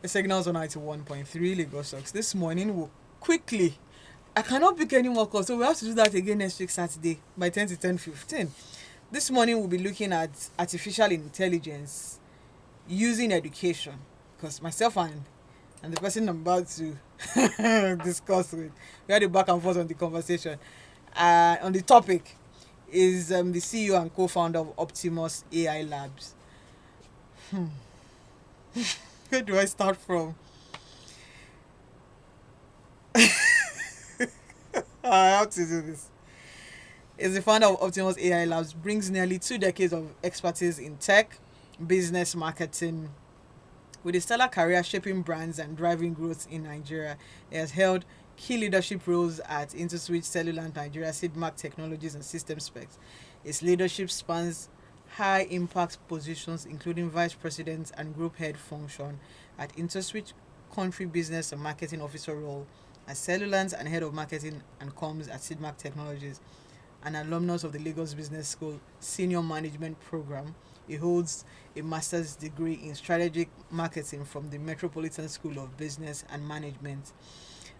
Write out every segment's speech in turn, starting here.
Signals on 91.3 Lagos Stocks. This morning we'll quickly, I cannot pick any more calls, so we have to do that again next week Saturday by 10 to 10:15. This morning we'll be looking at artificial intelligence using education, because myself and the person I'm about to discuss with, we had a back and forth on the conversation. On the topic is the CEO and co-founder of Optimus AI Labs. Where do I start from? I have to do this. Is the founder of Optimus AI Labs, brings nearly 2 decades of expertise in tech, business, marketing. With a stellar career shaping brands and driving growth in Nigeria, he has held key leadership roles at InterSwitch, Cellulant Nigeria, Sidmark Technologies, and System Specs. His leadership spans high impact positions, including vice president and group head function at InterSwitch, country business and marketing officer role at Cellulant, and head of marketing and comms at Sidmark Technologies. An alumnus of the Lagos Business School Senior Management Program, he holds a master's degree in strategic marketing from the Metropolitan School of Business and Management,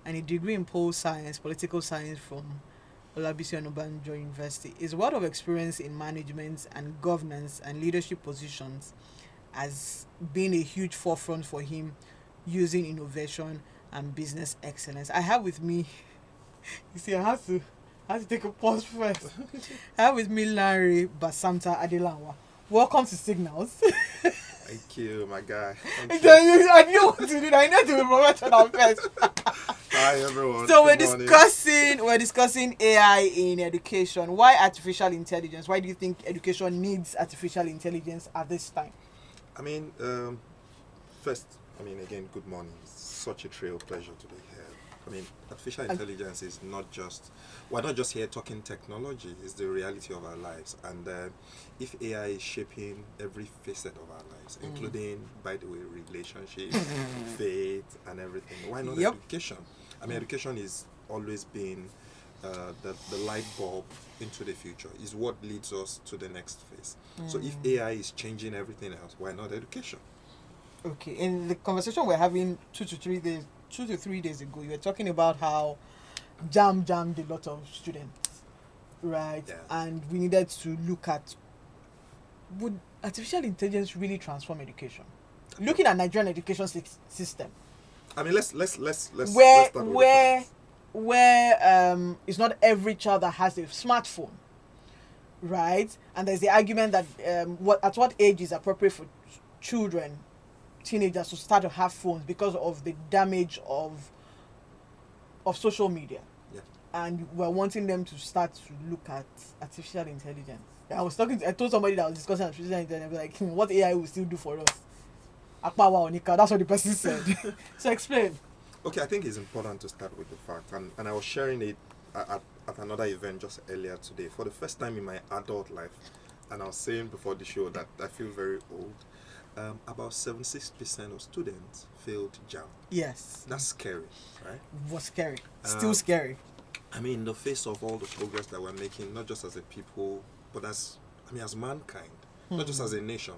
and a degree in political science from Olabisi Onabanjo University. His wealth of experience in management and governance and leadership positions has been a huge forefront for him using innovation and business excellence. I have with me, you see, I have to take a pause first. I have with me Lanre Basamta Adewunmi. Welcome to Signals. Thank you, my guy. I knew what to do. I need to be professional first. Hi, everyone. So we're discussing AI in education. Why artificial intelligence? Why do you think education needs artificial intelligence at this time? I mean, first, again, good morning. It's such a real pleasure to be here. I mean, artificial intelligence is we're not just here talking technology, it's the reality of our lives. And if AI is shaping every facet of our lives, including, by the way, relationships, faith, and everything, why not education? I mean, education is always been the light bulb into the future, is what leads us to the next phase. So if AI is changing everything else, why not education? Okay, in the conversation we're having 2 to 3 days ago, you were talking about how jammed a lot of students, right? Yeah. And we needed to look at, would artificial intelligence really transform education? Looking at Nigerian education system. I mean, let's where start with where it's not every child that has a smartphone, right? And there's the argument that at what age is appropriate for teenagers to start to have phones because of the damage of social media. Yeah. And we're wanting them to start to look at artificial intelligence. I told somebody that I was discussing artificial intelligence, like, what AI will still do for us? Akpawa Onika, that's what the person said. So explain. Okay, I think it's important to start with the fact, and I was sharing it at another event just earlier today. For the first time in my adult life, and I was saying before the show that I feel very old, about 76% of students failed JAM. Yes. That's scary, right? It was scary. Still scary. I mean, in the face of all the progress that we're making, not just as a people, but as mankind, not just as a nation,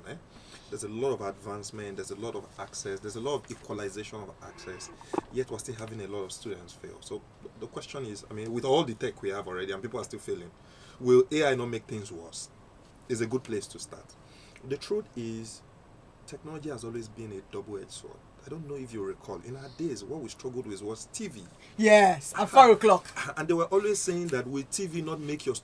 there's a lot of advancement, there's a lot of access, there's a lot of equalization of access, yet we're still having a lot of students fail. So the question is, with all the tech we have already and people are still failing, will AI not make things worse? Is a good place to start. The truth is, technology has always been a double-edged sword. I don't know if you recall, in our days, what we struggled with was TV. Yes, at 4 o'clock. And they were always saying that will TV not make your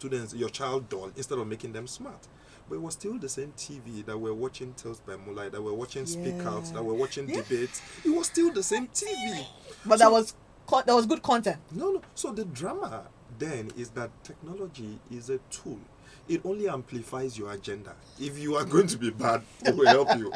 child dull instead of making them smart? But it was still the same TV that we're watching Tales by Moonlight, that we're watching Speak Out, that we're watching debates. It was still the same TV. But that was good content. No. So the drama then is that technology is a tool. It only amplifies your agenda. If you are going to be bad, it will help you.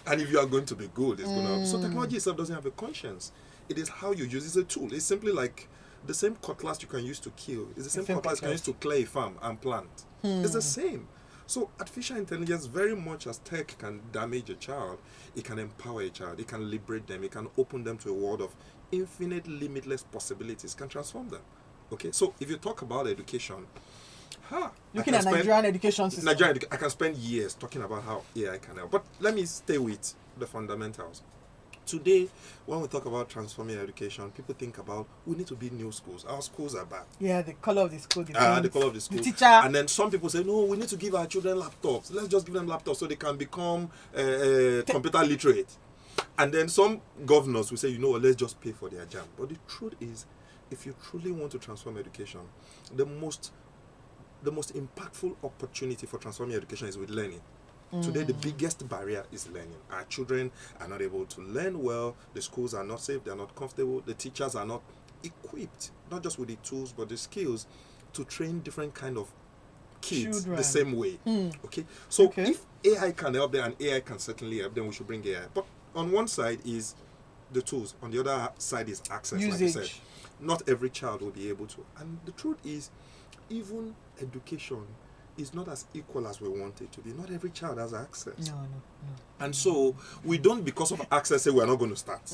And if you are going to be good, it's going to help. So technology itself doesn't have a conscience. It is how you use it. It's a tool. It's simply like the same cutlass you can use to kill. It's the same cutlass you can use to clear a farm and plant. It's the same. So artificial intelligence, very much as tech can damage a child, it can empower a child, it can liberate them, it can open them to a world of infinite, limitless possibilities, can transform them. Okay, so if you talk about education, looking at Nigerian education system, I can spend years talking about how AI can help. But let me stay with the fundamentals. Today, when we talk about transforming education, people think about we need to build new schools. Our schools are bad. Yeah, the color of the school. The color of the school. The teacher. And then some people say, no, we need to give our children laptops. Let's just give them laptops so they can become computer literate. And then some governors will say, you know what, let's just pay for their jam. But the truth is, if you truly want to transform education, the most impactful opportunity for transforming education is with learning. Today, the biggest barrier is learning. Our children are not able to learn well. The schools are not safe. They are not comfortable. The teachers are not equipped, not just with the tools, but the skills to train different kind of kids the same way. Okay. So if AI can help them, and AI can certainly help them, we should bring AI. But on one side is the tools. On the other side is access, usage. like you said. Not every child will be able to. And the truth is, even education is not as equal as we want it to be. Not every child has access. No. And so we don't, because of access, say we're not going to start.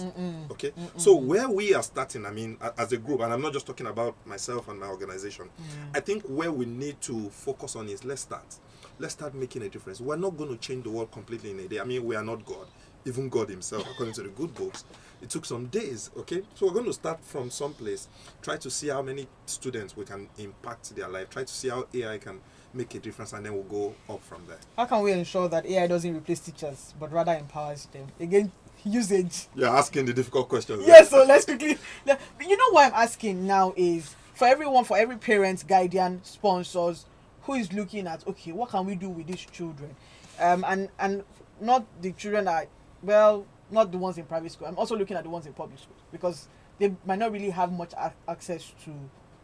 Okay? So where we are starting, I mean, as a group, and I'm not just talking about myself and my organization, I think where we need to focus on is let's start making a difference. We're not going to change the world completely in a day. I mean, we are not God. Even God himself, according to the good books, it took some days, okay? So we're going to start from some place, try to see how many students we can impact their life, try to see how AI can make a difference, and then we'll go up from there. How can we ensure that AI doesn't replace teachers, but rather empowers them? Again, usage. You're asking the difficult questions. Yes, so let's quickly... You know why I'm asking now is, for every parent, guardian, sponsors, who is looking at, okay, what can we do with these children? And not the children that... Well, not the ones in private school. I'm also looking at the ones in public schools because they might not really have much access to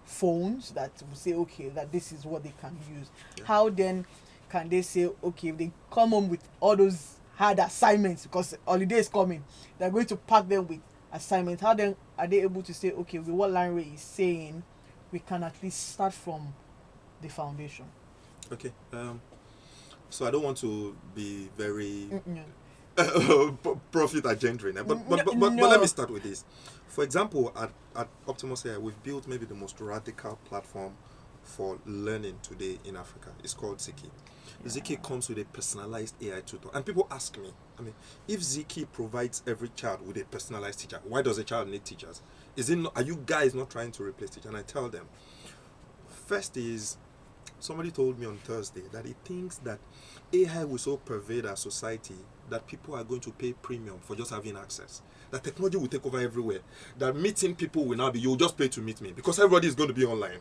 phones that will say, okay, that this is what they can use. Yeah. How then can they say, okay, if they come home with all those hard assignments because holiday is coming, they're going to pack them with assignments. How then are they able to say, okay, with what Lanre is saying, we can at least start from the foundation? Okay. So I don't want to be very... profit agendering, but let me start with this. For example, at Optimus AI, we've built maybe the most radical platform for learning today in Africa. It's called Ziki. Ziki comes with a personalized AI tutor, and people ask me, I mean, if Ziki provides every child with a personalized teacher, why does a child need teachers? Are you guys not trying to replace teachers? And I tell them, first is, somebody told me on Thursday that he thinks that AI will so pervade our society that people are going to pay premium for just having access. That technology will take over everywhere. That meeting people will now be, you'll just pay to meet me because everybody is going to be online.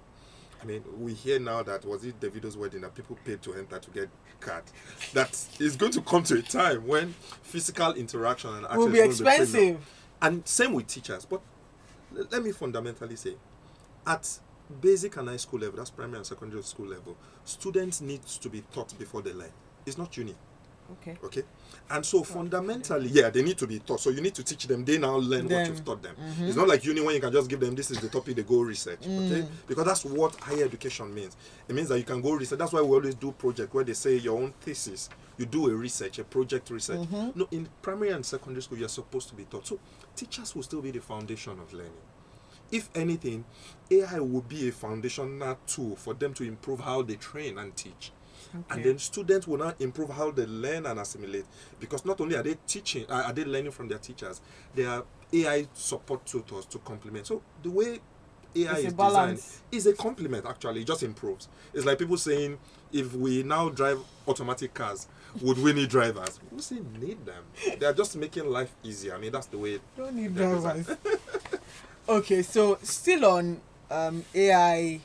I mean, we hear now that, was it Davido's wedding, that people paid to enter to get card. That is going to come to a time when physical interaction and access will be expensive. And same with teachers. But let me fundamentally say, at basic and high school level, that's primary and secondary school level, students need to be taught before they learn. It's not uni. Okay. And so fundamentally, they need to be taught. So you need to teach them. They now learn what you've taught them. It's not like uni when you can just give them, this is the topic, they go research. Okay? Because that's what higher education means. It means that you can go research. That's why we always do project where they say your own thesis. You do a research, a project research. No, in primary and secondary school, you're supposed to be taught. So teachers will still be the foundation of learning. If anything, AI will be a foundational tool for them to improve how they train and teach. And then students will now improve how they learn and assimilate, because not only are they teaching, are they learning from their teachers, there are AI support tutors to complement. So the way AI is designed is a complement, actually. It just improves. It's like people saying, if we now drive automatic cars, would we need drivers? We say need them. They are just making life easier. I mean, that's the way. Don't need drivers. Okay, so still on AI,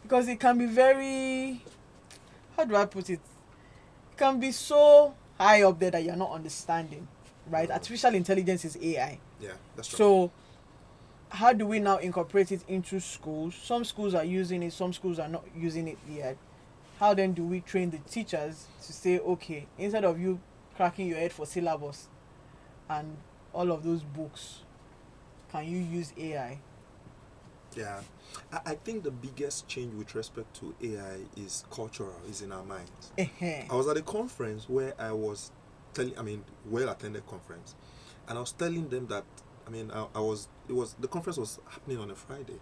because it can be very... How do I put it? It can be so high up there that you're not understanding, right? Artificial intelligence is AI. Yeah, that's true. So how do we now incorporate it into schools? Some schools are using it, some schools are not using it yet. How then do we train the teachers to say, okay, instead of you cracking your head for syllabus and all of those books, can you use AI? Yeah, I think the biggest change with respect to AI is cultural, is in our minds. I was at a conference where I was well-attended conference, and I was telling them that, the conference was happening on a Friday.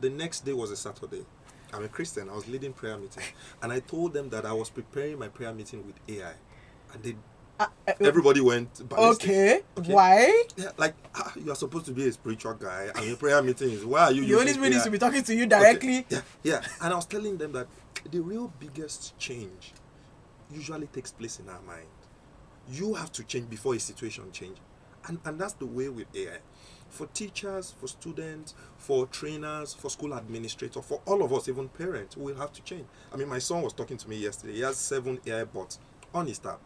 The next day was a Saturday. I'm a Christian, I was leading prayer meeting, and I told them that I was preparing my prayer meeting with AI, and Everybody went ballistic. Okay. Why? Yeah, like you are supposed to be a spiritual guy, and your prayer meeting is why are you? The Holy using Spirit needs AI? to be talking to you directly. Okay. Yeah. And I was telling them that the real biggest change usually takes place in our mind. You have to change before a situation change, and that's the way with AI. For teachers, for students, for trainers, for school administrators, for all of us, even parents, we'll have to change. I mean, my son was talking to me yesterday. He has 7 AI bots on his tab.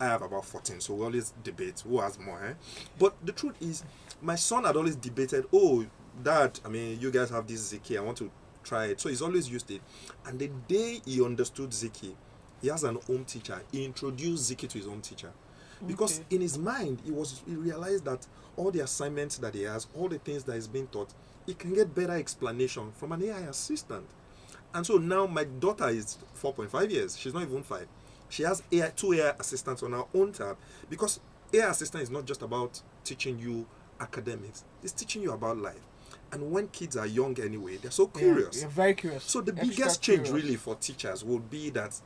I have about 14, so we always debate who has more. But the truth is, my son had always debated, oh, Dad, I mean, you guys have this Ziki, I want to try it. So he's always used it. And the day he understood Ziki, he has an home teacher. He introduced Ziki to his home teacher. Because in his mind, he realized that all the assignments that he has, all the things that is being taught, he can get better explanation from an AI assistant. And so now my daughter is 4.5 years. She's not even 5. She has 2 AI assistants on her own tab, because AI assistant is not just about teaching you academics. It's teaching you about life. And when kids are young anyway, they're so curious. You're very curious. So the biggest change really for teachers would be that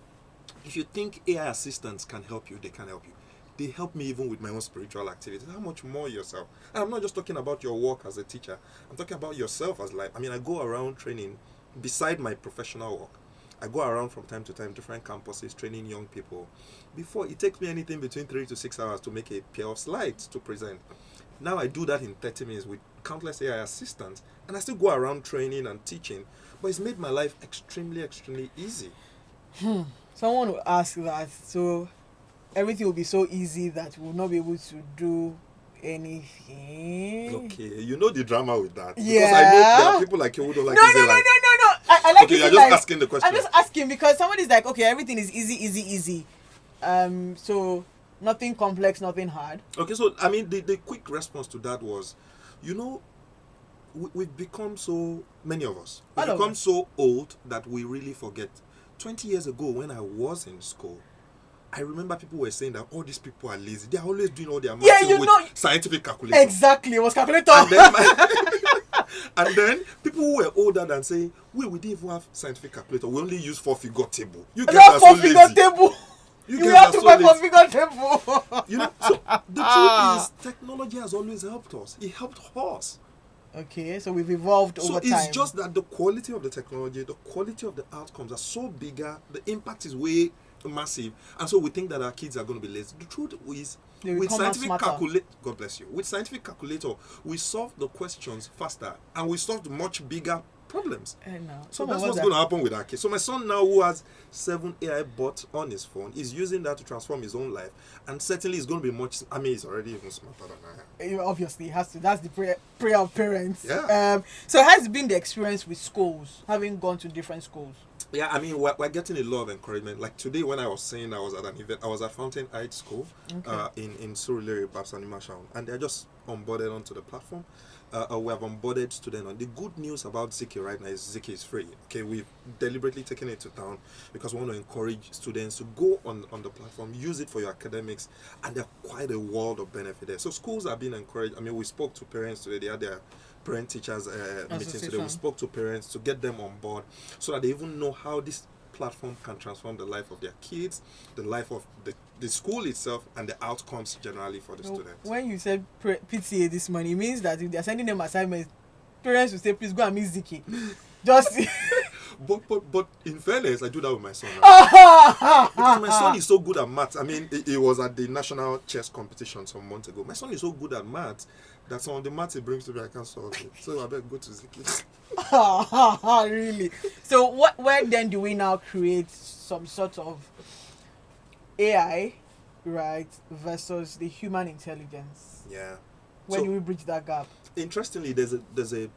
if you think AI assistants can help you, they can help you. They help me even with my own spiritual activities. How much more yourself? And I'm not just talking about your work as a teacher. I'm talking about yourself as life. I mean, I go around training beside my professional work. I go around from time to time, different campuses, training young people. Before, it takes me anything between 3 to 6 hours to make a pair of slides to present. Now I do that in 30 minutes with countless AI assistants, and I still go around training and teaching, but it's made my life extremely, extremely easy. Someone will ask that, so everything will be so easy that we'll not be able to do anything. Okay, you know the drama with that. Yeah. Because I know there are people like you who don't like No. I like okay, it. you're just like, asking the question. I'm just asking because somebody's like, okay, everything is easy. So nothing complex, nothing hard. Okay, so I mean, the quick response to that was, you know, we've become so, many of us, we've become so old that we really forget. 20 years ago when I was in school, I remember people were saying that all these people are lazy. They're always doing all their maths with scientific calculators. Exactly, it was calculator. And then people who were older than saying, we didn't even have scientific calculator. We only use 4-figure table. You guys are so lazy. 4-figure table. You have to buy 4-figure table. You know, so the truth is, technology has always helped us. It helped us. Okay, so we've evolved over time. So it's just that the quality of the technology, the quality of the outcomes are so bigger. The impact is way massive, and so we think that our kids are going to be lazy. The truth is, with scientific calculator, God bless you, with scientific calculator, we solve the questions faster and we solve much bigger problems. So that's what's going to happen with our kids. So my son now, who has 7 AI bots on his phone, is using that to transform his own life, and certainly he's going to be much, I mean, he's already even smarter than I am. Obviously, he has to. That's the prayer of parents. Yeah. So has it been the experience with schools, having gone to different schools? Yeah, I mean, we're getting a lot of encouragement. Like today, when I was saying I was at an event, I was at Fountain Heights School in Lanre Basamta, and they're just onboarded onto the platform. We have onboarded students. And the good news about Ziki right now is Ziki is free. Okay, we've deliberately taken it to town because we want to encourage students to go on the platform, use it for your academics, and there's quite a world of benefit there. So schools are being encouraged. I mean, we spoke to parents today. They had their parent-teachers meeting today. We spoke to parents to get them on board so that they even know how this platform can transform the life of their kids, the life of the school itself, and the outcomes generally for the students. When you said PTA this morning, it means that if they're sending them assignments, parents will say, please go and meet Ziki. Just but in fairness, I do that with my son now. Because my son is so good at maths. I mean, he was at the national chess competition some months ago. My son is so good at maths that some of the maths he brings to me, I can't solve it. So I better go to Ziki. Really? So where then do we now create some sort of AI, right, versus the human intelligence? Yeah. Where do we bridge that gap? Interestingly, there's a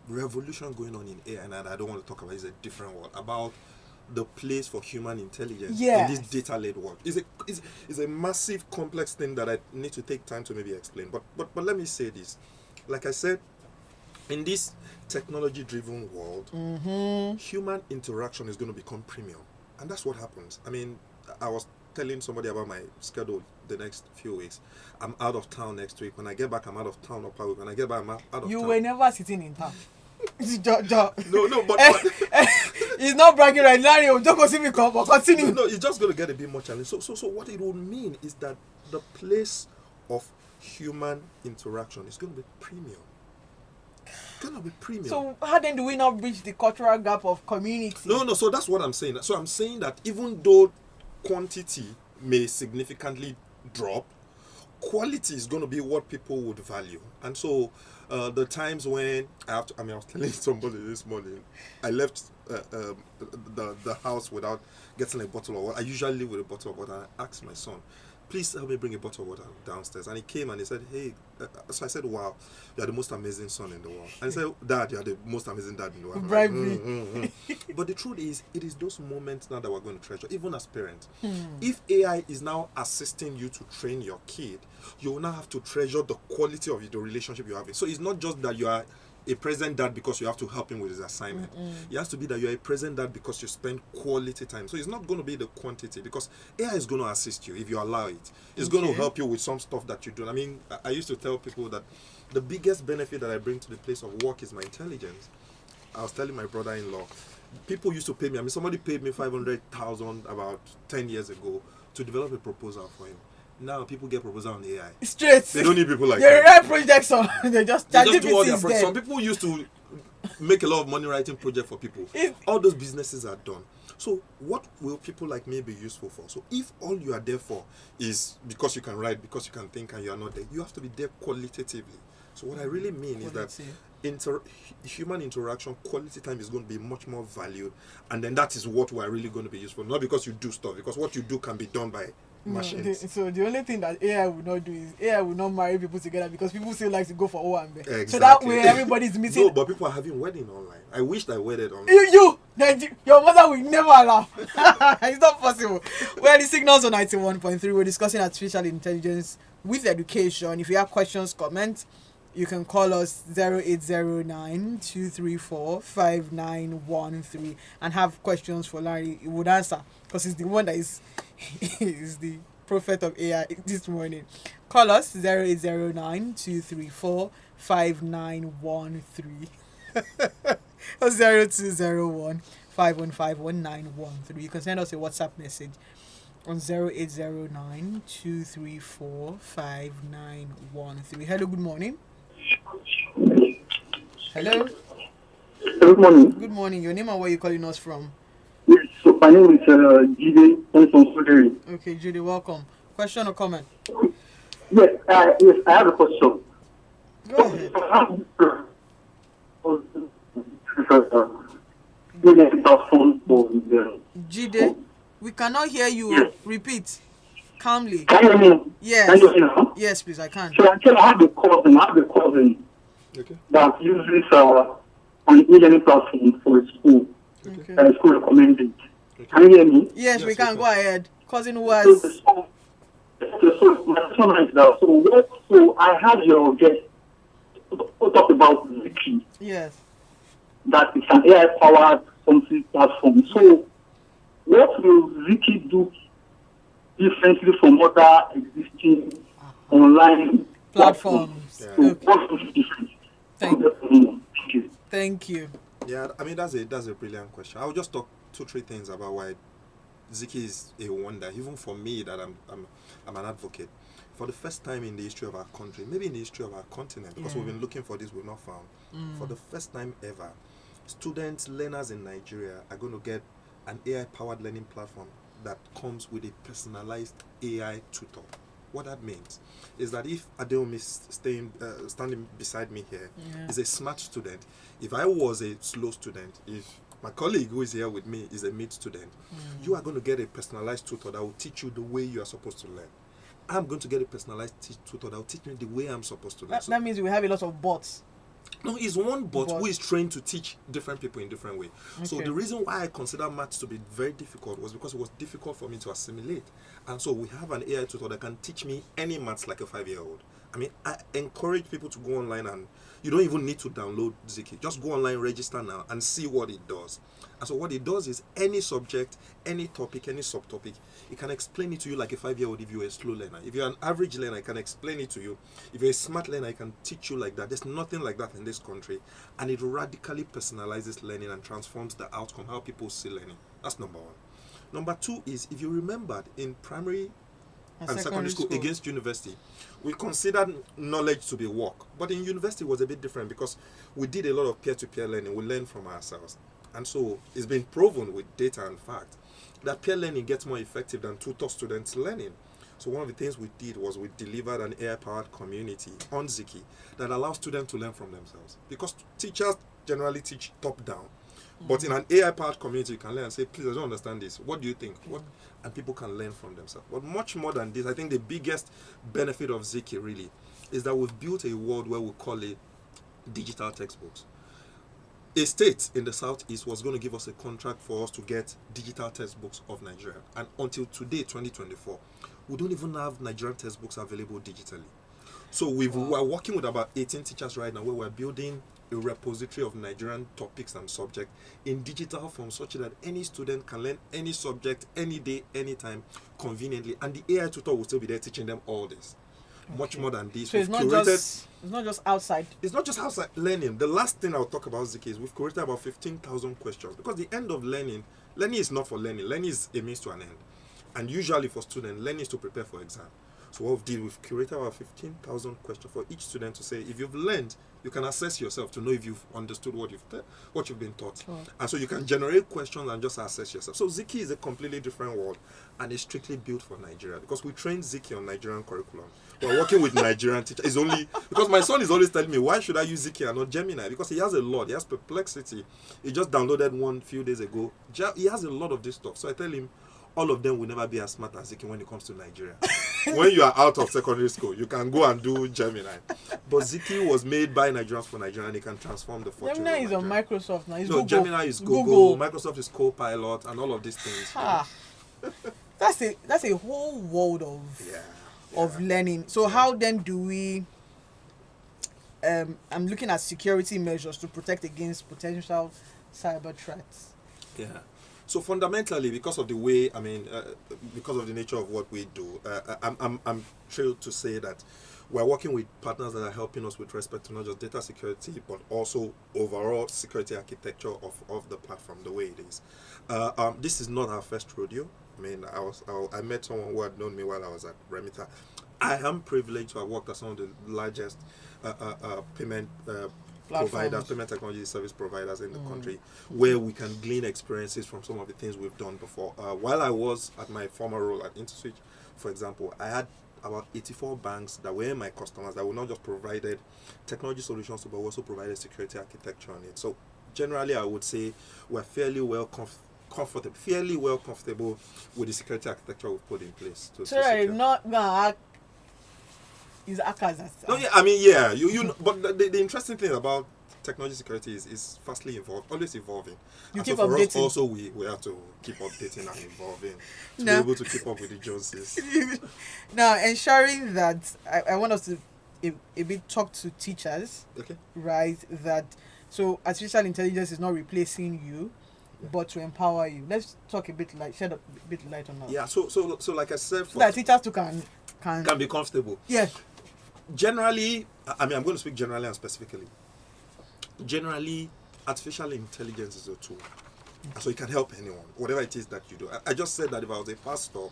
revolution going on in AI, and I don't want to talk about it. It's a different world about the place for human intelligence in this data-led world. It's a massive, complex thing that I need to take time to maybe explain. But let me say this. Like I said, in this technology-driven world, human interaction is going to become premium. And that's what happens. I mean, I was telling somebody about my schedule the next few weeks. I'm out of town next week. When I get back, I'm out of town upper week. When I get back, I'm out of town. You were never sitting in town. No, but He's not bragging right now. Don't go see me come, but continue. No, it's just going to get a bit more challenging. So what it would mean is that the place of human interaction is going to be premium. It's going to be premium. So how then do we not bridge the cultural gap of community? No. So that's what I'm saying. So I'm saying that even though quantity may significantly drop, quality is going to be what people would value. And so the times when I was telling somebody this morning, I left the house without getting a bottle of water. I usually leave with a bottle of water. And I asked my son, please help me bring a bottle of water downstairs. And he came and he said, hey, so I said, wow, you're the most amazing son in the world. And he said, Dad, you're the most amazing dad in the world. Bribe Like, me. But the truth is, it is those moments now that we're going to treasure, even as parents. If AI is now assisting you to train your kid, you will now have to treasure the quality of the relationship you're having. So it's not just that you are a present dad because you have to help him with his assignment. It has to be that you're a present dad because you spend quality time. So it's not going to be the quantity, because AI is going to assist you if you allow it. It's going to help you with some stuff that you do. I mean, I used to tell people that the biggest benefit that I bring to the place of work is my intelligence. I was telling my brother-in-law, people used to pay me. I mean, somebody paid me 500,000 about 10 years ago to develop a proposal for him. Now people get proposal on AI. Straight. They don't need people like Your that. AI projects on. They just They just do all their ChatGPT is projects. there. Some people used to make a lot of money writing projects for people. All those businesses are done. So what will people like me be useful for? So if all you are there for is because you can write, because you can think, and you are not there, you have to be there qualitatively. So what I really mean is that human interaction, quality time is going to be much more valued, and then that is what we're really going to be useful. Not because you do stuff, because what you do can be done by machines. So the only thing that AI will not do is AI will not marry people together, because people still like to go for O and B. Exactly. So that way everybody's meeting. No, but people are having wedding online. I wish I wedded online. Your mother will never allow. It's not possible. Well, the signals on 91.3. We're discussing artificial intelligence with education. If you have questions, comments, you can call us 0809-234-5913 and have questions for Larry. He would answer, because he's the one that is the prophet of AI this morning. Call us 0809-234-5913 or 0201-515-1913. You can send us a WhatsApp message on 0809-234-5913. Hello, good morning. Hello. Good morning. Good morning. Your name and where you calling us from? Yes, so my name is Jide from Oshodi. Okay, Judy, welcome. Question or comment? Yes, I have a question. Go ahead. Jide, we cannot hear you. Yes. Repeat calmly. Can you hear me? Yes. Can you hear me now? Yes, please, I can. So I have a cousin Okay. that uses an e-learning platform for his school. Okay. School recommended. Okay. Can you hear me? Yes, we Yes, can. we Go can. ahead. Cousin who So, has. my question is that, so I had your guest talk about Ziki, Yes. that it's an AI-powered something platform. So what will Ziki do differently from other existing online Platforms. So Okay. what will be different? Thank you. Thank you. Yeah, I mean that's a brilliant question. I'll just talk 2-3 things about why Ziki is a wonder, even for me that I'm an advocate. For the first time in the history of our country, maybe in the history of our continent, because we've been looking for this, we've not found. For the first time ever, students, learners in Nigeria are going to get an AI-powered learning platform that comes with a personalized AI tutor. What that means is that if Adewunmi is standing beside me here is a smart student, if I was a slow student, if my colleague who is here with me is a mid student, you are going to get a personalized tutor that will teach you the way you are supposed to learn. I'm going to get a personalized tutor that will teach me the way I'm supposed to learn. That means we have a lot of bots. No, it's one bot who is trained to teach different people in different ways. So Okay. the reason why I consider maths to be very difficult was because it was difficult for me to assimilate. And so we have an AI tutor that can teach me any maths like a 5-year-old. I mean, I encourage people to go online, and you don't even need to download Ziki. Just go online, register now, and see what it does. And so what it does is any subject, any topic, any subtopic, it can explain it to you like a 5-year-old if you're a slow learner. If you're an average learner, it can explain it to you. If you're a smart learner, it can teach you like that. There's nothing like that in this country. And it radically personalizes learning and transforms the outcome, how people see learning. That's number one. Number two is, if you remembered, in primary and secondary school against university, we considered knowledge to be work. But in university, it was a bit different because we did a lot of peer-to-peer learning. We learned from ourselves. And so it's been proven with data and fact that peer learning gets more effective than tutor students learning. So one of the things we did was we delivered an AI-powered community on Ziki that allows students to learn from themselves. Because teachers generally teach top-down. But in an AI-powered community, you can learn and say, please, I don't understand this. What do you think? What? And people can learn from themselves. But much more than this, I think the biggest benefit of Ziki really is that we've built a world where we call it digital textbooks. A state in the southeast was going to give us a contract for us to get digital textbooks of Nigeria. And until today, 2024, we don't even have Nigerian textbooks available digitally. So we're working with about 18 teachers right now where we're building a repository of Nigerian topics and subjects in digital form such that any student can learn any subject, any day, anytime, conveniently. And the AI tutor will still be there teaching them all this. Much more than this. So it's not just outside. It's not just outside learning. The last thing I'll talk about, Ziki, is we've created about 15,000 questions. Because the end of learning is not for learning. Learning is a means to an end. And usually for students, learning is to prepare for exam. So what we've curated about 15,000 questions for each student to say, if you've learned, you can assess yourself to know if you've understood what you've been taught. Sure. And so you can generate questions and just assess yourself. So Ziki is a completely different world, and it's strictly built for Nigeria because we train Ziki on Nigerian curriculum. We're working with Nigerian teachers. It's only because my son is always telling me, why should I use Ziki and not Gemini? Because he has a lot. He has Perplexity. He just downloaded one few days ago. He has a lot of this stuff. So I tell him, all of them will never be as smart as Ziki when it comes to Nigeria. When you are out of secondary school, you can go and do Gemini. But Ziki was made by Nigerians for Nigeria, and it can transform the fortune. Gemini is on Microsoft now. It's no, Google. Gemini is Google. Microsoft is Copilot, and all of these things. That's a whole world of learning. So how then do we? I'm looking at security measures to protect against potential cyber threats. Yeah. So fundamentally, because of the way, because of the nature of what we do, I'm thrilled to say that we're working with partners that are helping us with respect to not just data security, but also overall security architecture of the platform, the way it is. This is not our first rodeo. I met someone who had known me while I was at Remita. I am privileged to have worked at some of the largest payment providers, payment technology service providers in the country, where we can glean experiences from some of the things we've done before. While I was at my former role at InterSwitch, for example, I had about 84 banks that were my customers that were not just provided technology solutions, but also provided security architecture on it. So generally, I would say we're fairly well comfortable with the security architecture we've put in place. Is hackers. No, yeah, you know, but the interesting thing about technology security is fastly always evolving. You and keep so for updating. us also we have to keep updating and evolving to be able to keep up with the Joneses. Now, ensuring that I want us to a bit talk to teachers, right? That so artificial intelligence is not replacing you, but to empower you. Let's talk shed a bit light on that. Yeah. So like I said, so that teachers too can be comfortable. Yeah. Generally, I'm going to speak generally and specifically. Generally, artificial intelligence is a tool. And so it can help anyone, whatever it is that you do. I just said that if I was a pastor,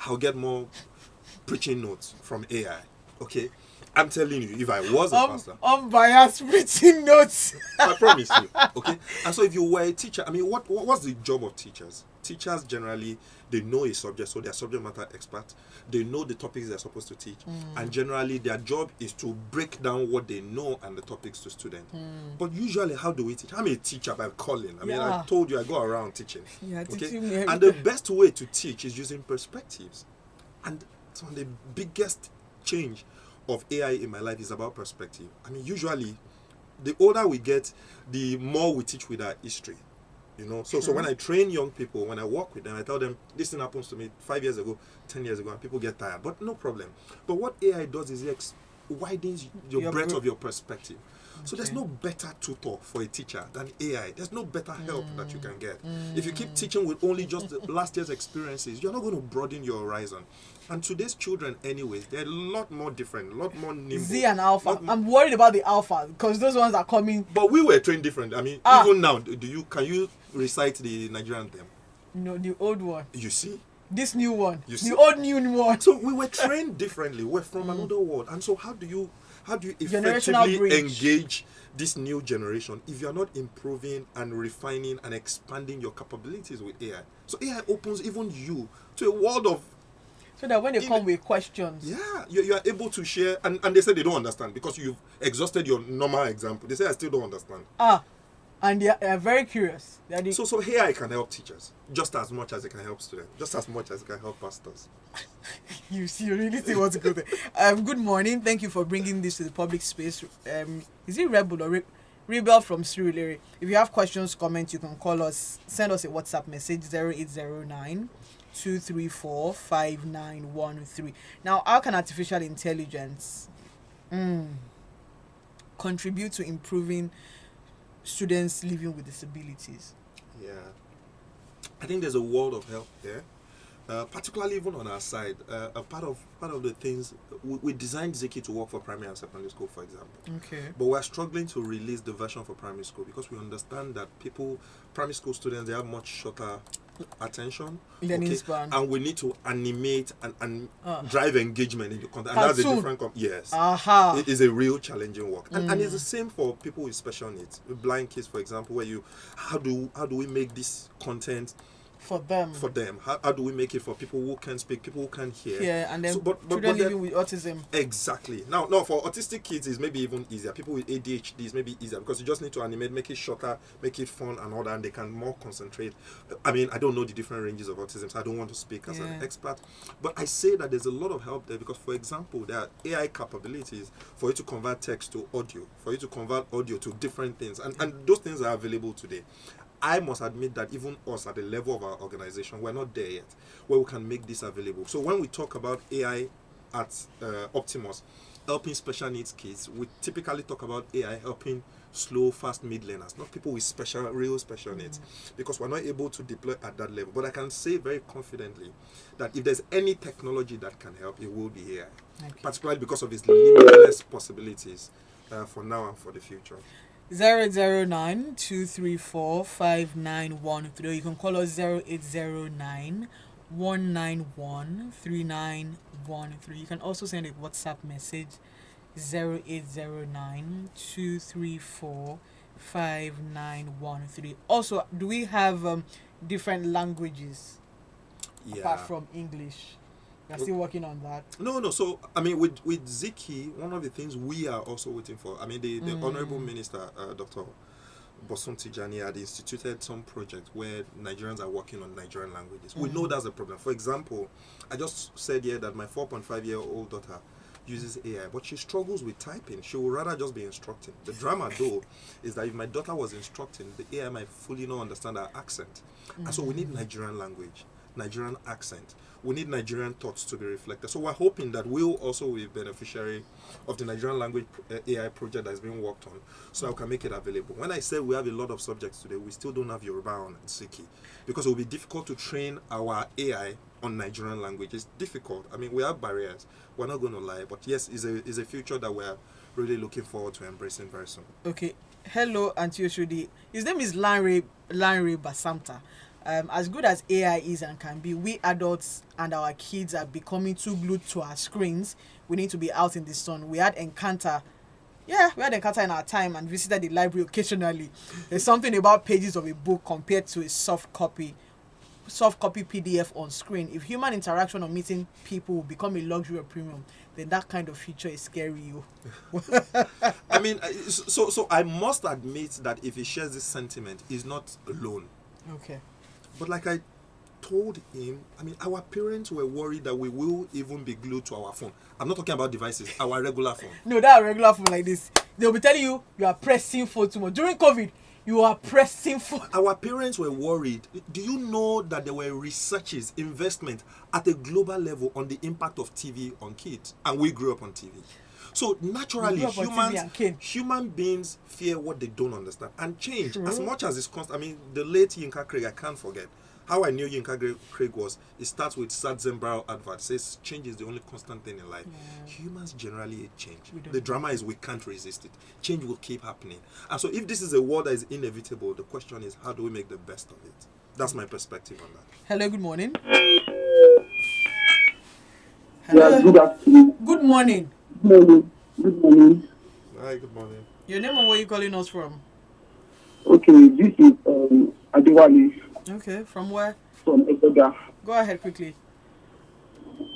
I'll get more preaching notes from AI. Okay? I'm telling you, if I was a pastor. Unbiased preaching notes. I promise you. Okay? And so if you were a teacher, what's the job of teachers? Teachers generally, they know a subject, so they're subject matter experts. They know the topics they're supposed to teach. And generally, their job is to break down what they know and the topics to students. But usually, how do we teach? I'm a techer by calling. I told you, I go around teaching. Yeah, okay? And the best way to teach is using perspectives. And some of the biggest change of AI in my life is about perspective. Usually, the older we get, the more we teach with our history. So when I train young people, when I work with them, I tell them this thing happens to me 5 years ago, 10 years ago, and people get tired. But no problem. But what AI does is it widens your breadth of your perspective. So there's Okay. no better tutor for a teacher than AI. There's no better help that you can get. If you keep teaching with only just the last year's experiences, you're not going to broaden your horizon. And today's children, anyways, they're a lot more different, a lot more nimble. Z and Alpha. lot more- I'm worried about the Alpha because those ones are coming. But we were trained different. I mean, even now, can you recite the Nigerian anthem? No, the old one. You see? This new one. You The see? old new one. So we were trained differently. We're from another world. And so how do you Generational effectively bridge. engage this new generation if you're not improving and refining and expanding your capabilities with AI? So AI opens even you to a world of, So that when they come with questions. yeah, you are able to share, and they say they don't understand because you've exhausted your normal example. They say, I still don't understand. And they are very curious. They are the- So AI can help teachers just as much as it can help students, just as much as it can help pastors. you really see what's good. Good morning. Thank you for bringing this to the public space. Is it Rebel or Rebel from Surulere? If you have questions, comments, you can call us. Send us a WhatsApp message 0809 234 5913. Now, how can artificial intelligence contribute to improving students living with disabilities? Yeah, I think there's a world of help there, particularly even on our side. A part of the things we designed Ziki to work for primary and secondary school, for example. Okay. But we're struggling to release the version for primary school because we understand that primary school students, they have much shorter attention, Learning span. and we need to animate and drive engagement in the content. And that's a Cartoon. different yes. Aha. It is a real challenging work, and it's the same for people with special needs, with blind kids, for example. Where how do we make this content For them. How do we make it for people who can speak, people who can hear? Yeah, and then So, but children then- living with autism. Exactly. Now, for autistic kids, it's maybe even easier. People with ADHD is maybe easier because you just need to animate, make it shorter, make it fun and all that, and they can more concentrate. I mean, I don't know the different ranges of autism, so I don't want to speak as an expert. But I say that there's a lot of help there because, for example, there are AI capabilities for you to convert text to audio, for you to convert audio to different things, and those things are available today. I must admit that even us at the level of our organization, we're not there yet, where we can make this available. So when we talk about AI at Optimus helping special needs kids, we typically talk about AI helping slow, fast mid learners, not people with real special needs, because we're not able to deploy at that level. But I can say very confidently that if there's any technology that can help, it will be AI, particularly because of its limitless possibilities for now and for the future. 009 234 5913. You can call us 0809 191 3913. You can also send a WhatsApp message 0809 234 5913. Also, do we have different languages apart from English? We're still working on that. No. So, I mean, with Ziki, one of the things we are also waiting for, I mean, the Honorable Minister, Dr. Bosun Tijani, had instituted some projects where Nigerians are working on Nigerian languages. We know that's a problem. For example, I just said here that my 4.5-year-old daughter uses AI, but she struggles with typing. She would rather just be instructing. The drama, though, is that if my daughter was instructing, the AI might fully not understand her accent. And so we need Nigerian language, Nigerian accent. We need Nigerian thoughts to be reflected. So we're hoping that we'll also be a beneficiary of the Nigerian language AI project that's being worked on, so I can make it available. When I say we have a lot of subjects today, we still don't have Yoruba on Ziki, because it will be difficult to train our AI on Nigerian language. It's difficult. I mean, we have barriers. We're not going to lie, but yes, it's a future that we're really looking forward to embracing very soon. Okay. Hello, Auntie Oshodi. His name is Lanre Basamta. As good as AI is and can be, we adults and our kids are becoming too glued to our screens. We need to be out in the sun. We had Encounter. Yeah, we had Encounter in our time and visited the library occasionally. There's something about pages of a book compared to a soft copy PDF on screen. If human interaction or meeting people will become a luxury or premium, then that kind of future is scary. I mean, so I must admit that if he shares this sentiment, he's not alone. Okay. But like I told him, I mean, our parents were worried that we will even be glued to our phone. I'm not talking about devices, our regular phone. No, that regular phone like this. They'll be telling you are pressing phone too much. During COVID, you are pressing phone. Our parents were worried. Do you know that there were researches, investment at a global level on the impact of TV on kids? And we grew up on TV. So naturally, We grew up on TV and Kane. human beings fear what they don't understand. And change, as much as it's constant. I mean, the late Yinka Craig, I can't forget. How I knew Yinka Craig was, it starts with Sad Zembral advert. Says change is the only constant thing in life. Humans generally hate change. The drama is we can't resist it. Change will keep happening. And so if this is a world that is inevitable, the question is, how do we make the best of it? That's my perspective on that. Hello, good morning. Yeah, good afternoon. Good morning. Good morning. Good morning. Hi, good morning. Your name and where you calling us from? Okay, this is Adewunmi Okay, from where? from Oshodi. Go ahead quickly.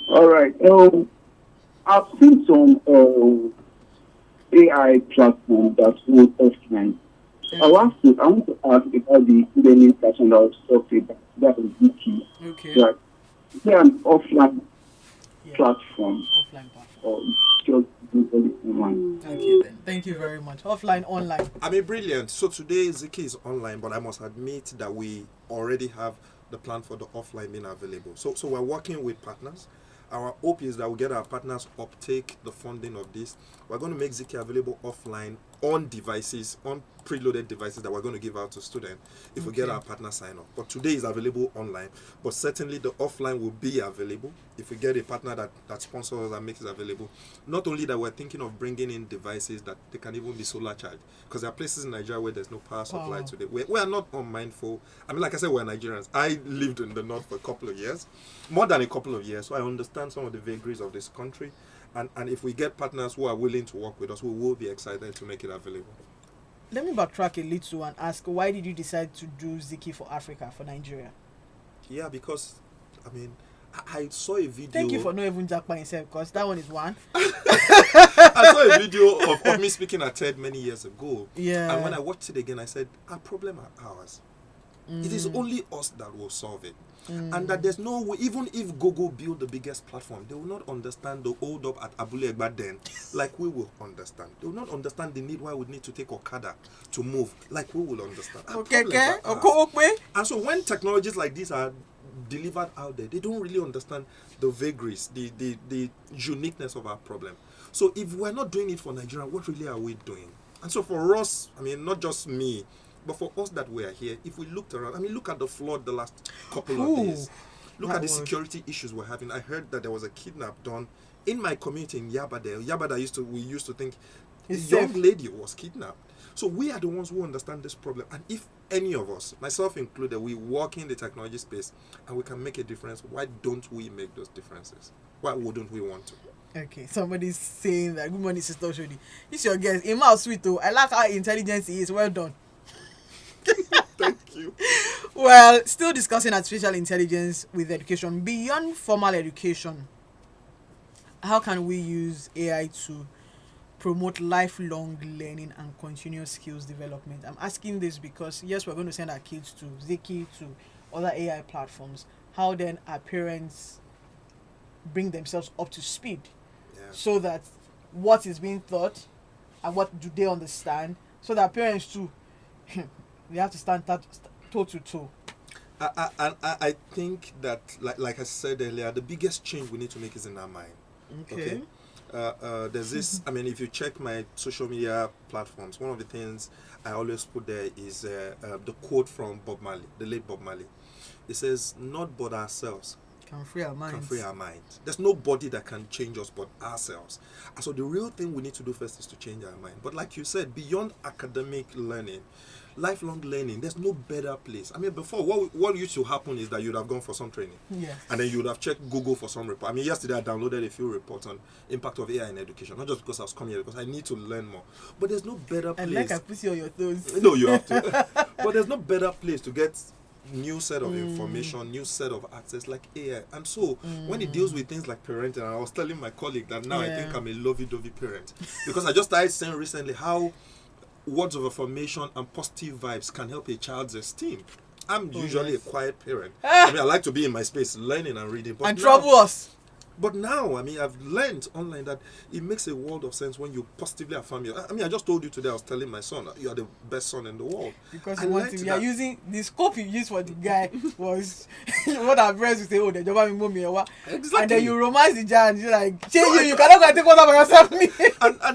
All right. I've seen some AI platform that work offline. I want to ask about the learning platform that was talked about. That is Wiki. Okay. Right. Is there an offline Yeah. platform Offline platform. or just digitally online? Okay then. Thank you very much. Offline, online. I mean, brilliant. So today Ziki is online, but I must admit that we already have the plan for the offline being available. So we're working with partners. Our hope is that we get our partners uptake the funding of this. We're going to make Ziki available offline on devices, on preloaded devices that we're going to give out to students if we get our partner sign off. But today is available online, but certainly the offline will be available if we get a partner that sponsors us and makes it available. Not only that, we're thinking of bringing in devices that they can even be solar charged, because there are places in Nigeria where there's no power supply today. We are not unmindful. I mean, like I said, we're Nigerians. I lived in the north for a couple of years, more than a couple of years, so I understand some of the vagaries of this country. And if we get partners who are willing to work with us, we will be excited to make it available. Let me backtrack a little and ask, why did you decide to do Ziki for Africa, for Nigeria? Yeah, because, I mean, I saw a video. Thank you for not even Japan itself, because that one is one. I saw a video of me speaking at TED many years ago. Yeah. And when I watched it again, I said, our problem are ours. It is only us that will solve it. And that there's no way, even if Google build the biggest platform, they will not understand the hold up at Abule Egba then like we will understand. They will not understand the need why we need to take Okada to move like we will understand. Our problems are ours. And so when technologies like these are delivered out there, they don't really understand the vagaries, the uniqueness of our problem. So if we're not doing it for Nigeria, what really are we doing? And so for us, I mean, not just me, but for us that we are here, if we looked around, I mean, look at the flood the last couple of days. Look at the security issues we're having. I heard that there was a kidnap done in my community in Yabada. Yabada we used to think a young lady was kidnapped. So we are the ones who understand this problem. And if any of us, myself included, we work in the technology space and we can make a difference, why don't we make those differences? Why wouldn't we want to? Okay, somebody's saying that, good morning, Sister Oshodi. It's your guest. Emma Sweet, I like how intelligent he is. Well done. Thank you. Well, still discussing artificial intelligence with education. Beyond formal education, how can we use AI to promote lifelong learning and continuous skills development? I'm asking this because, yes, we're going to send our kids to Ziki, to other AI platforms. How then our parents bring themselves up to speed so that what is being taught and what do they understand, so that parents too, they have to stand toe to toe. I think that, like I said earlier, the biggest change we need to make is in our mind. Okay. There's this, I mean, if you check my social media platforms, one of the things I always put there is the quote from Bob Marley, the late Bob Marley. It says, not but ourselves can free our minds. Can free our minds. There's nobody that can change us but ourselves. And so the real thing we need to do first is to change our mind. But like you said, beyond academic learning, lifelong learning, there's no better place. I mean, before, what used to happen is that you'd have gone for some training. Yes. And then you would have checked Google for some report. I mean, yesterday I downloaded a few reports on impact of AI in education. Not just because I was coming here, because I need to learn more. But there's no better place. And like I put you on your toes. No, you have to. But there's no better place to get new set of information, new set of access like AI. And so when it deals with things like parenting, and I was telling my colleague that now I think I'm a lovey-dovey parent. Because I just started saying recently how words of affirmation and positive vibes can help a child's esteem. I'm usually a quiet parent. I mean, I like to be in my space learning and reading. But and trouble us. But now, I mean, I've learned online that it makes a world of sense when you positively affirm your. I mean, I just told you today, I was telling my son, you are the best son in the world. Because I you want learned to, you are that- using the scope you used for the guy was what our friends would say, oh, the job me mommy, Exactly. and then you romance the guy and you're like, No, you cannot go and take water by yourself. Me.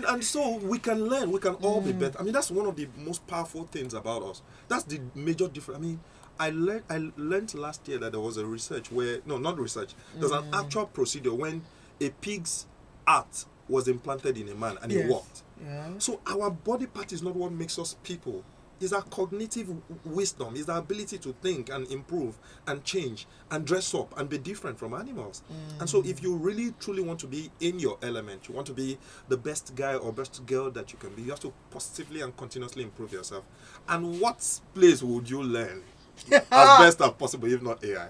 and so we can learn, we can all be better. I mean, that's one of the most powerful things about us. That's the major difference. I mean, I learned last year that there was a research where, no, not research, there's an actual procedure when a pig's heart was implanted in a man and it worked. Yeah. So our body part is not what makes us people. It's our cognitive wisdom, it's our ability to think and improve and change and dress up and be different from animals. And so if you really truly want to be in your element, you want to be the best guy or best girl that you can be, you have to positively and continuously improve yourself. And what place would you learn as best as possible, if not AI?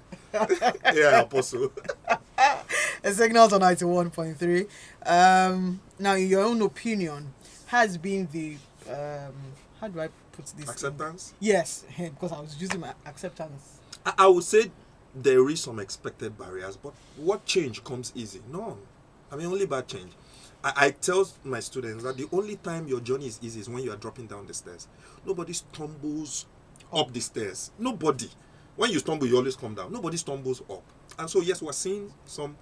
AI apostle. A signals on 91.3. Now, in your own opinion, has been the how do I put this? Acceptance? Yes, because I was using my acceptance. I would say there is some expected barriers, but what change comes easy? None. I mean, only bad change. I tell my students that the only time your journey is easy is when you are dropping down the stairs. Nobody stumbles up the stairs. Nobody. When you stumble, you always come down. Nobody stumbles up. And so, yes, we're seeing some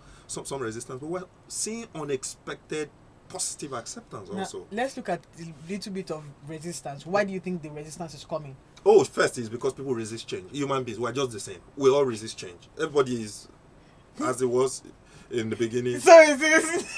resistance, but we're seeing unexpected positive acceptance also. Now, let's look at the little bit of resistance. Why do you think the resistance is coming? Oh, first is because people resist change. Human beings, we're just the same. We all resist change. Everybody is as it was in the beginning. So is this?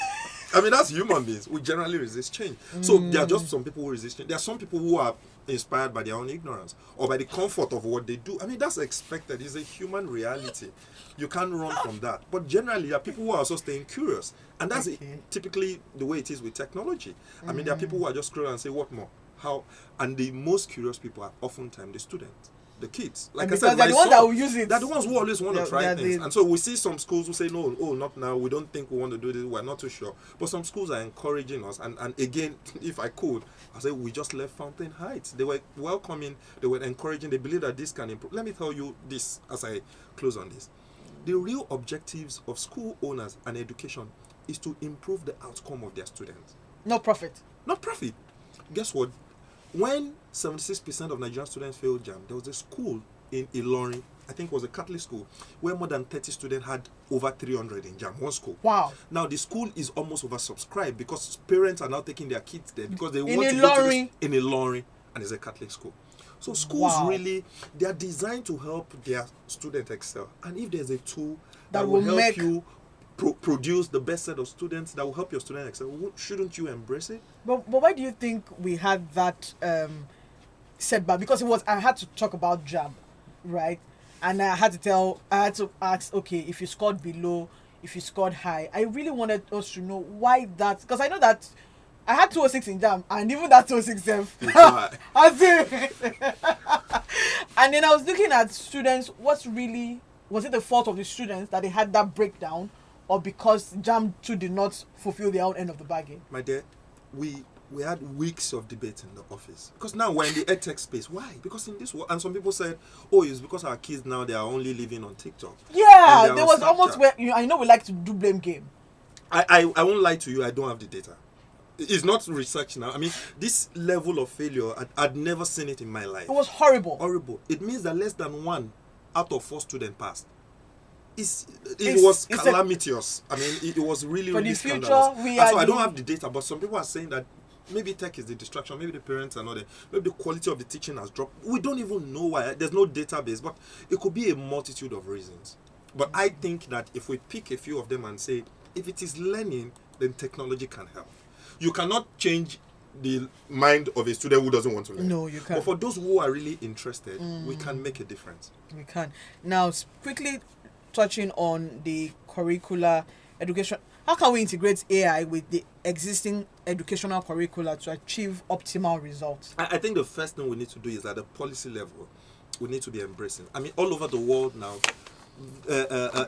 I mean, that's human beings. We generally resist change. So there are just some people who resist change. There are some people who are inspired by their own ignorance or by the comfort of what they do. I mean, that's expected. It's a human reality. You can't run from that. But generally, there are people who are also staying curious. And that's typically the way it is with technology. I mean, there are people who are just scrolling and say, what more? How? And the most curious people are oftentimes the students, the kids. Like and I said, they're the ones that will use it. They're the ones who always want to try things. The... And so we see some schools who say, no, not now. We don't think we want to do this. We're not too sure. But some schools are encouraging us. And again, if I could, I say we just left Fountain Heights. They were welcoming. They were encouraging. They believe that this can improve. Let me tell you this as I close on this. The real objectives of school owners and education is to improve the outcome of their students. Not profit. Not profit. Guess what? When 76% of Nigerian students failed JAM, there was a school in Ilorin, I think it was a Catholic school, where more than 30 students had over 300 in JAM, one school. Wow. Now, the school is almost oversubscribed because parents are now taking their kids there because they want to Ilorin. go to this, in Ilorin, and it's a Catholic school. So schools really, they are designed to help their students excel. And if there's a tool that will help you produce the best set of students, that will help your students excel, shouldn't you embrace it? But why do you think we had that setback? Because I had to talk about JAM, right? And I had to ask, okay, if you scored below, if you scored high. I really wanted us to know why that, because I know that I had 206 in JAM, and even that 206 and then I was looking at students, was it the fault of the students that they had that breakdown, or because JAM 2 did not fulfill their own end of the bargain? My dear, we had weeks of debate in the office. Because now we're in the edtech space. Why? Because in this world, and some people said, oh, it's because our kids now, they are only living on TikTok. Yeah, there was almost where, I know we like to do blame game. I won't lie to you, I don't have the data. It's not research now. I mean, this level of failure, I'd never seen it in my life. It was horrible. Horrible. It means that less than 1 out of 4 students passed. It was calamitous. I mean, it was really, for really the future, scandalous. So I don't have the data, but some people are saying that maybe tech is the distraction, maybe the parents are not there, maybe the quality of the teaching has dropped. We don't even know why. There's no database, but it could be a multitude of reasons. But I think that if we pick a few of them and say, if it is learning, then technology can help. You cannot change the mind of a student who doesn't want to learn. No, you can't. But for those who are really interested, we can make a difference. We can. Now, quickly touching on the curricular education, how can we integrate AI with the existing educational curricula to achieve optimal results? I think the first thing we need to do is at the policy level, we need to be embracing. I mean, all over the world now,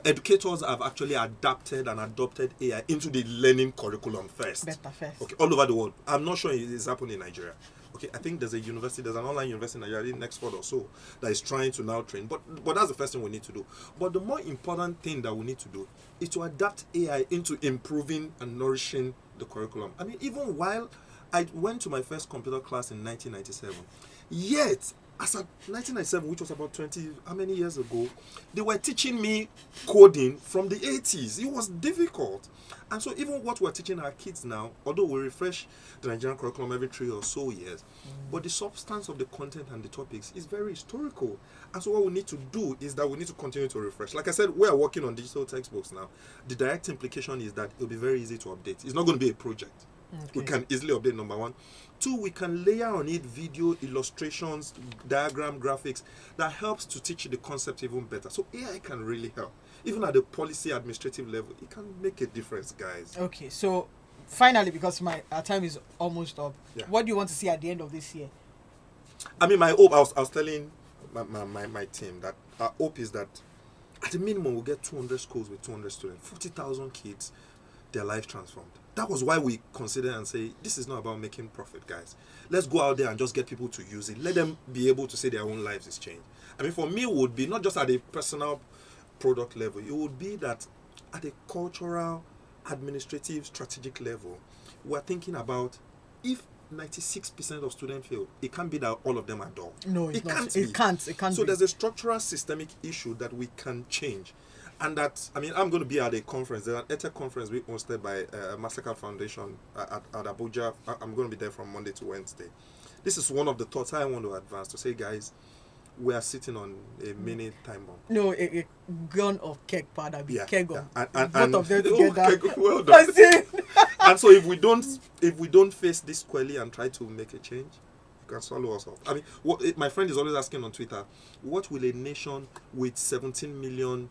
educators have actually adapted and adopted AI into the learning curriculum first. Better first. Okay, all over the world. I'm not sure it's happening in Nigeria. Okay, I think there's an online university in Nigeria, in Oxford or so, that is trying to now train. But that's the first thing we need to do. But the more important thing that we need to do is to adapt AI into improving and nourishing the curriculum. I mean, even while I went to my first computer class in 1997, yet as at 1997, which was about 20, how many years ago, they were teaching me coding from the 80s. It was difficult. And so even what we're teaching our kids now, although we refresh the Nigerian curriculum every 3 or so years, but the substance of the content and the topics is very historical. And so what we need to do is that we need to continue to refresh. Like I said, we are working on digital textbooks now. The direct implication is that it'll be very easy to update. It's not going to be a project. Okay. We can easily update, number one. Two, we can layer on it video, illustrations, diagram, graphics that helps to teach the concept even better. So AI can really help. Even at the policy administrative level, it can make a difference, guys. Okay, so finally, because our time is almost up, what do you want to see at the end of this year? I mean, my hope, I was telling my team that our hope is that at the minimum we'll get 200 schools with 200 students, 40,000 kids, their life transformed. That was why we consider and say, this is not about making profit, guys. Let's go out there and just get people to use it. Let them be able to say their own lives is changed. I mean, for me, it would be not just at a personal product level. It would be that at a cultural, administrative, strategic level, we're thinking about if 96% of students fail, it can't be that all of them are dull. No, it can't. So there's a structural, systemic issue that we can change. And that, I mean, I'm going to be at a conference. There's an EdTech conference being hosted by Mastercard Foundation at Abuja. I'm going to be there from Monday to Wednesday. This is one of the thoughts I want to advance to say, guys, we are sitting on a mini time bomb. No, a gun of keg powder, keg on. And both of them together. Keg, well done. And so if we don't face this squarely and try to make a change, you can swallow us up. I mean, my friend is always asking on Twitter, what will a nation with 17 million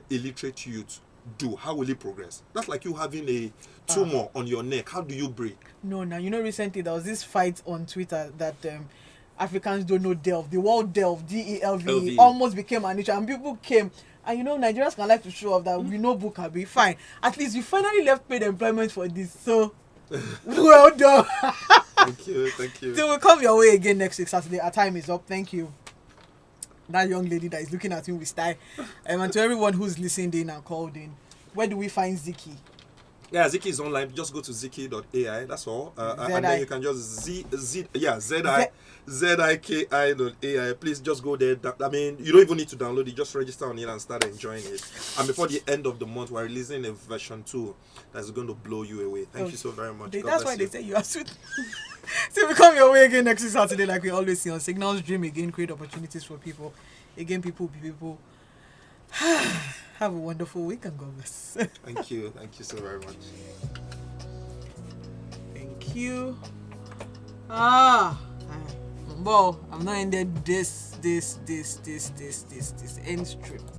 illiterate youth do? How will it progress? That's like you having a tumor on your neck. How do you break? No, recently there was this fight on Twitter that Africans don't know delve. The word delve, DELV, almost became an issue, and people came. And Nigerians can like to show off that we know book can be fine. At least we finally left paid employment for this. So well done. Thank you. So we'll come your way again next week Saturday. Our time is up. Thank you. That young lady that is looking at him with style. And to everyone who's listened in and called in, where do we find Ziki? Yeah, Ziki is online. Just go to ziki.ai. That's all. And then you can just ziki.ai. Please just go there. I mean, you don't even need to download it. Just register on it and start enjoying it. And before the end of the month, we're releasing a version 2 that's going to blow you away. Thank you so very much. That's why they say you are sweet. So we come your way again next Saturday, like we always see on Signals. Dream again, create opportunities for people. Again, people be people. Have a wonderful week and God bless. Thank you so very much. Thank you. Well, I'm not ended this ends trip.